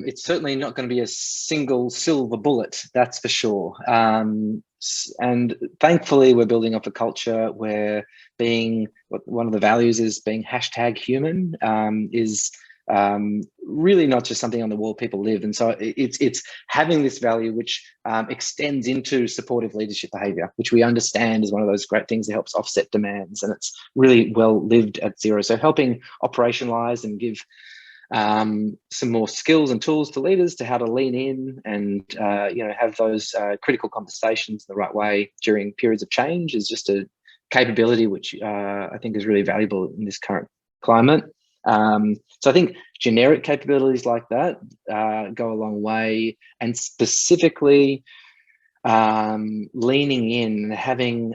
it's certainly not going to be a single silver bullet, that's for sure. And thankfully, we're building up a culture where one of the values is being #human, is really not just something on the wall people live. And so it's having this value which extends into supportive leadership behavior, which we understand is one of those great things that helps offset demands, and it's really well lived at Xero. So helping operationalize and give some more skills and tools to leaders to how to lean in and have those critical conversations the right way during periods of change is just a capability which I think is really valuable in this current climate. So I think generic capabilities like that go a long way, and specifically leaning in and having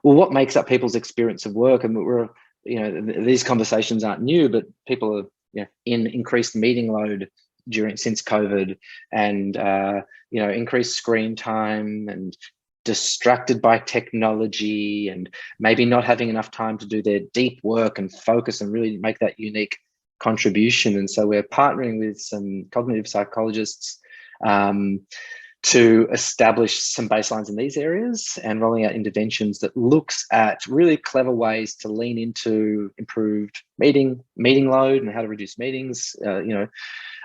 what makes up people's experience of work. And these conversations aren't new, but people are in increased meeting load since COVID, and increased screen time and distracted by technology, and maybe not having enough time to do their deep work and focus and really make that unique contribution. And so we're partnering with some cognitive psychologists to establish some baselines in these areas and rolling out interventions that looks at really clever ways to lean into improved meeting load and how to reduce meetings,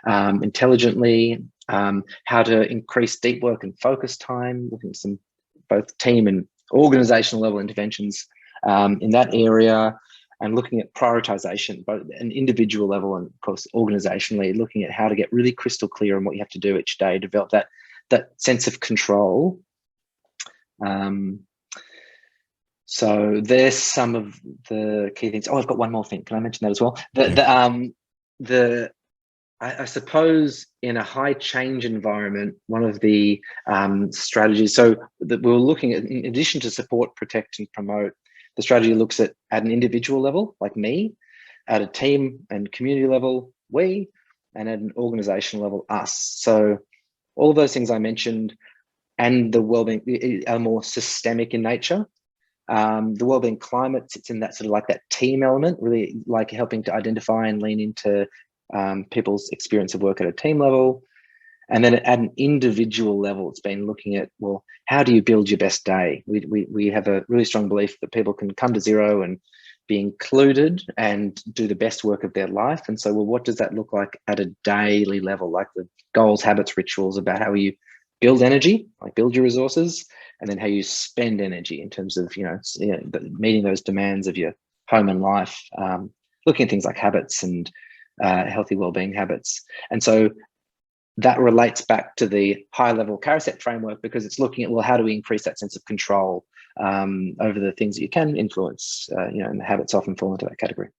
intelligently, how to increase deep work and focus time, looking at some both team and organizational level interventions in that area, and looking at prioritization, both at an individual level and of course organizationally, looking at how to get really crystal clear on what you have to do each day, develop that sense of control. So there's some of the key things. Oh, I've got one more thing. Can I mention that as well? I suppose in a high change environment, one of the strategies, so that we're looking at, in addition to support, protect, and promote, the strategy looks at an individual level, like me, at a team and community level, we, and at an organizational level, us. So all of those things I mentioned and the wellbeing are more systemic in nature. The wellbeing climate sits in that sort of like that team element, really like helping to identify and lean into people's experience of work at a team level. And then at an individual level, it's been looking at, well, how do you build your best day? We have a really strong belief that people can come to Xero and be included and do the best work of their life. And so, well, what does that look like at a daily level? Like the goals, habits, rituals about how you build energy, like build your resources, and then how you spend energy in terms of, meeting those demands of your home and life, looking at things like habits and healthy wellbeing habits. And so that relates back to the high level Cariset framework, because it's looking at, well, how do we increase that sense of control over the things that you can influence, and the habits often fall into that category.